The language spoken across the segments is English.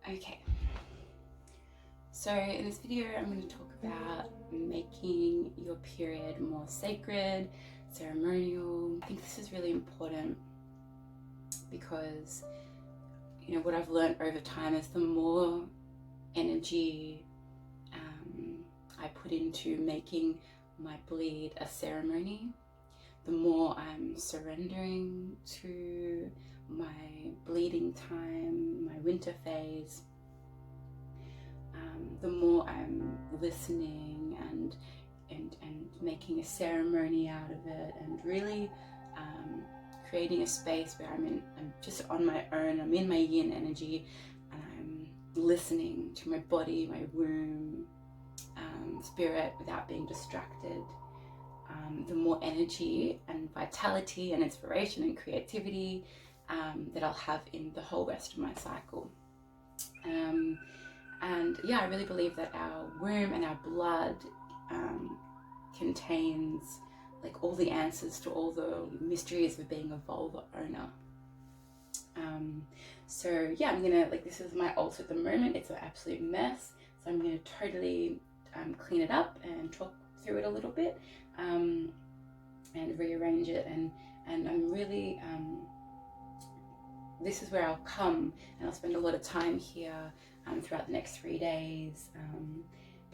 Okay, so in this video I'm going to talk about making your period more sacred, ceremonial. I think this is really important because, you know, what I've learned over time is the more energy I put into making my bleed a ceremony, the more I'm surrendering to my bleeding time, my winter phase, the more I'm listening and making a ceremony out of it, and really creating a space where I'm just on my own. I'm in my yin energy and I'm listening to my body, my womb, spirit, without being distracted. The more energy and vitality and inspiration and creativity that I'll have in the whole rest of my cycle. And yeah, I really believe that our womb and our blood contains like all the answers to all the mysteries of being a vulva owner. So yeah, I'm gonna, like, this is my altar at the moment. It's an absolute mess, so I'm gonna totally clean it up and talk through it a little bit, and rearrange it, and I'm really this is where I'll come and I'll spend a lot of time here throughout the next 3 days,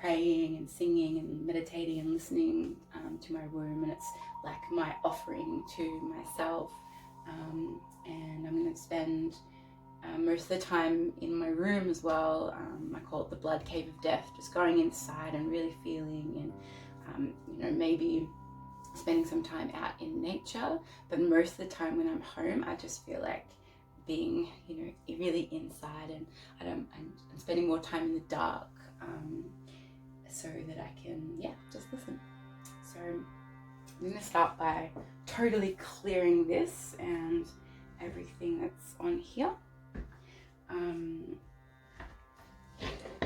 praying and singing and meditating and listening to my womb, and it's like my offering to myself. And I'm going to spend most of the time in my room as well. I call it the blood cave of death, just going inside and really feeling, and you know, maybe spending some time out in nature. But most of the time when I'm home, I just feel like being, you know, really inside, and I'm spending more time in the dark, so that I can, yeah, just listen. So I'm going to start by totally clearing this and everything that's on here.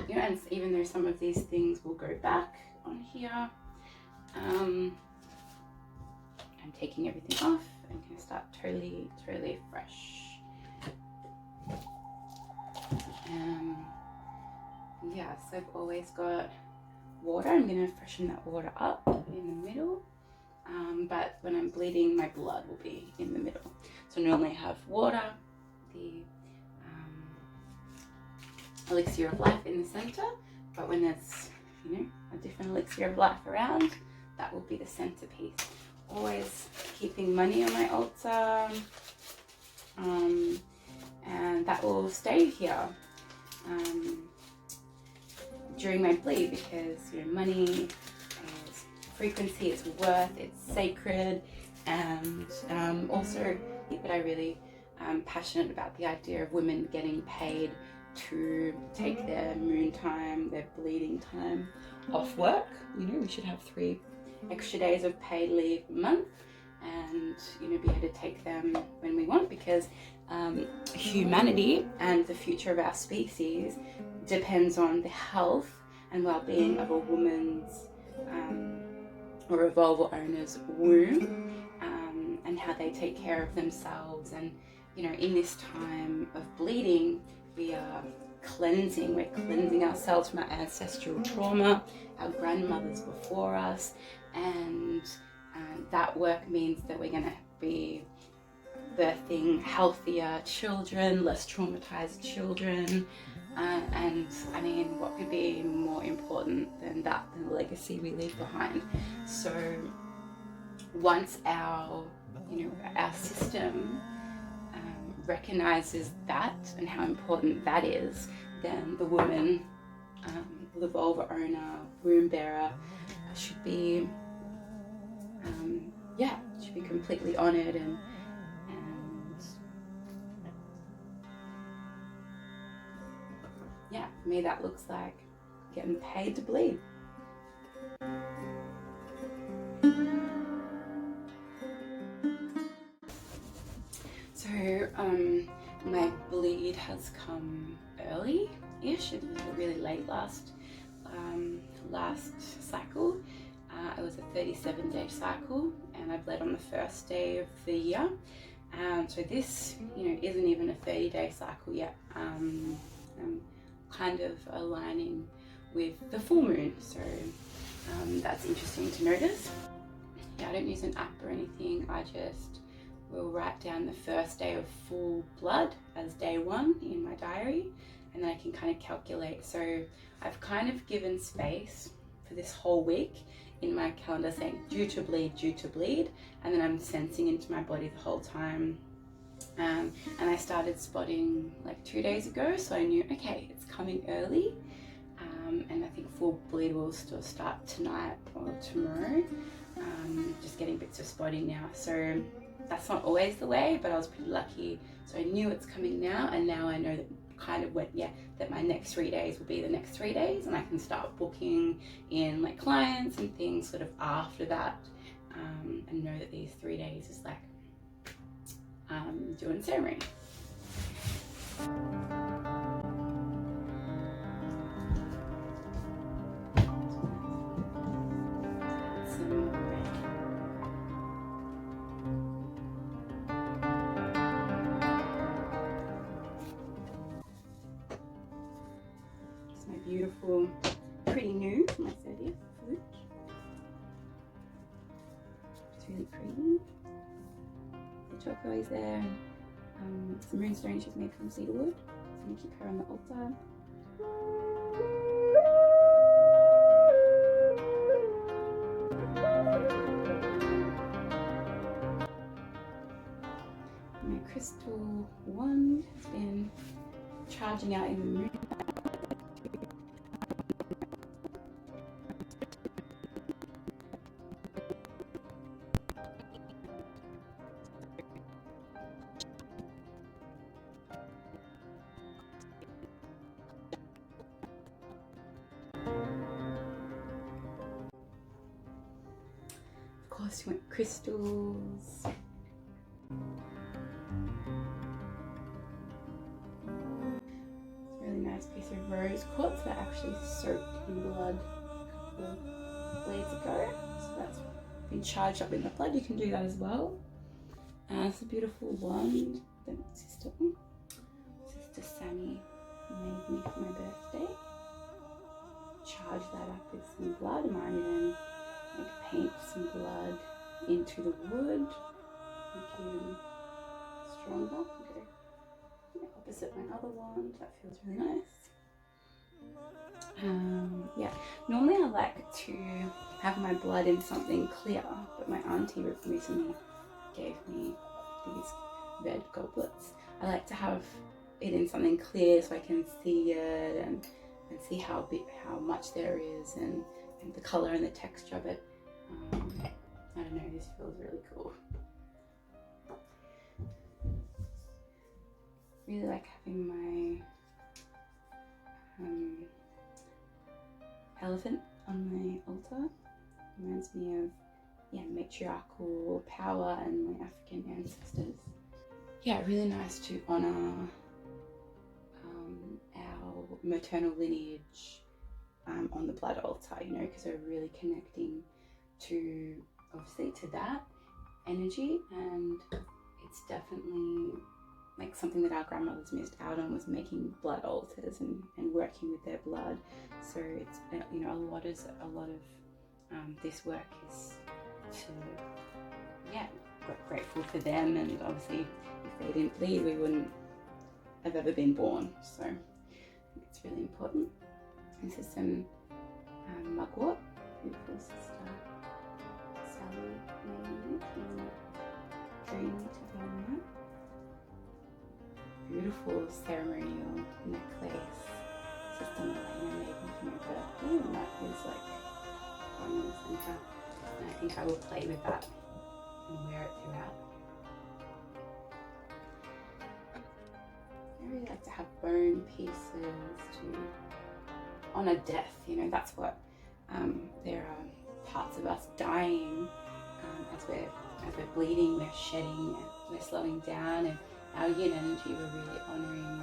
You know, and even though some of these things will go back on here, I'm taking everything off and going to start totally fresh. Yeah, so I've always got water. I'm going to freshen that water up in the middle, but when I'm bleeding, my blood will be in the middle. So normally I have water, the elixir of life in the center, but when there's, you know, a different elixir of life around, that will be the centerpiece. Always keeping money on my altar, and that will stay here during my bleed, because, you know, money is frequency, it's worth, it's sacred, and also, but I really am passionate about the idea of women getting paid to take their moon time, their bleeding time off work. You know, we should have 3 extra days of paid leave a month, and, you know, be able to take them when we want, because humanity and the future of our species depends on the health and well-being of a woman's or a vulva owner's womb, and how they take care of themselves. And, you know, in this time of bleeding, we are cleansing. We're cleansing ourselves from our ancestral trauma, our grandmothers before us, and that work means that we're going to be birthing healthier children, less traumatized children, and I mean, what could be more important than that, than the legacy we leave behind? So once our, you know, our system recognizes that and how important that is, then the woman, the vulva owner, womb bearer, should be should be completely honored, and yeah, for me that looks like getting paid to bleed. So my bleed has come early-ish. It was really late last cycle. It was a 37-day cycle, and I bled on the first day of the year. So this, you know, isn't even a 30-day cycle yet. them kind of aligning with the full moon. So that's interesting to notice. Yeah, I don't use an app or anything. I just will write down the first day of full blood as day 1 in my diary, and then I can kind of calculate. So I've kind of given space for this whole week in my calendar saying due to bleed, and then I'm sensing into my body the whole time. And I started spotting like 2 days ago, so I knew, okay, it's coming early. And I think full bleed will still start tonight or tomorrow. Just getting bits of spotting now. So that's not always the way, but I was pretty lucky. So I knew it's coming now, and now I know that kind of that my next 3 days will be the next 3 days, and I can start booking in like clients and things sort of after that, and know that these 3 days is like doing ceremony. Beautiful, pretty new for my 30th flute. It's really pretty. The choco is there. Some moonstone she's made from cedarwood. So I'm going to keep her on the altar. My crystal wand has been charging out in the moon. Of course, you want crystals. Really nice piece of rose quartz that actually soaked in blood a couple of blades ago. So that's been charged up in the blood. You can do that as well. It's a beautiful wand that Sister Sammy made me for my birthday. Charge that up with some blood. I might even paint some blood into the wood. Make it stronger. Go opposite my other wand. That feels really nice. Yeah, normally I like to have my blood in something clear, but my auntie recently gave me these red goblets. I like to have it in something clear so I can see it and see how much there is and the color and the texture of it. I don't know, this feels really cool. Really like having my elephant on my altar. Reminds me of matriarchal power and my African ancestors. Yeah, really nice to honour our maternal lineage on the blood altar, you know, because we're really connecting to that energy, and it's definitely like something that our grandmothers missed out on, was making blood altars and working with their blood. So it's, you know, a lot of this work is to grateful for them, and obviously if they didn't bleed we wouldn't have ever been born, so I think it's really important. This is some mugwort, beautiful Sister Sally made it in Dream to Dormant. Beautiful ceremonial necklace Sister Melena made me for my birthday, and that is like front and center. And I think I will play with that and wear it throughout. I really like to have bone pieces to honor death. You know, that's what there are parts of us dying as we're bleeding, we're shedding, we're slowing down, and our yin energy, we're really honouring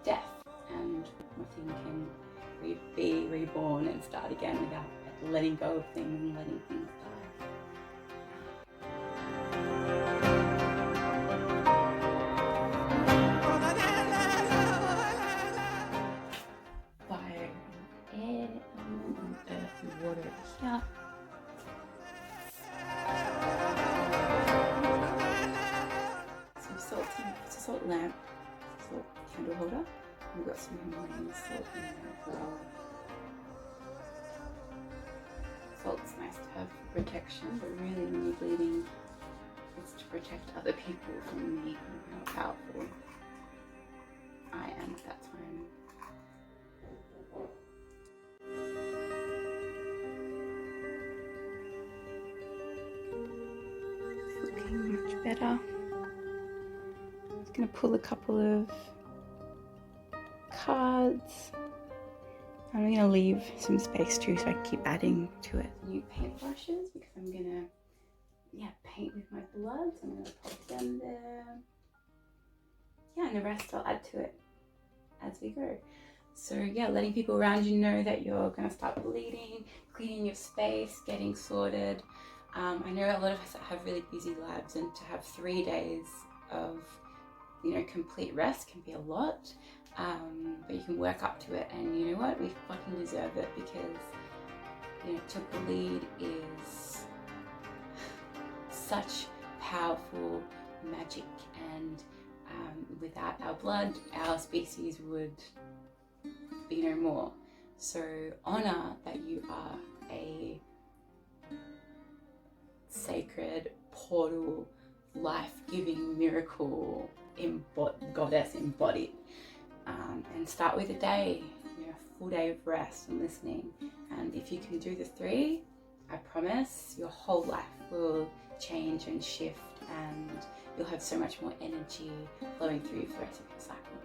death, and nothing can be reborn and start again without letting go of things and letting things die. salt lamp, salt candle holder. We've got some Himalayan salt in there as well. Salt's nice to have for protection, but really when you're bleeding, it's to protect other people from me and how powerful I am at that time. It's looking much better. I'm just going to pull a couple of cards. I'm going to leave some space too so I can keep adding to it. New paintbrushes because I'm going to paint with my blood. So I'm going to pop them there. Yeah, and the rest I'll add to it as we go. So yeah, letting people around you know that you're going to start bleeding, cleaning your space, getting sorted. I know a lot of us have really busy lives, and to have 3 days of complete rest can be a lot, but you can work up to it, and you know what, we fucking deserve it, because to bleed is such powerful magic, and without our blood, our species would be no more. So honor that you are a sacred portal, life-giving miracle goddess embodied, and start with a day, a full day of rest and listening. And if you can do the 3, I promise your whole life will change and shift, and you'll have so much more energy flowing through for the rest of your cycle.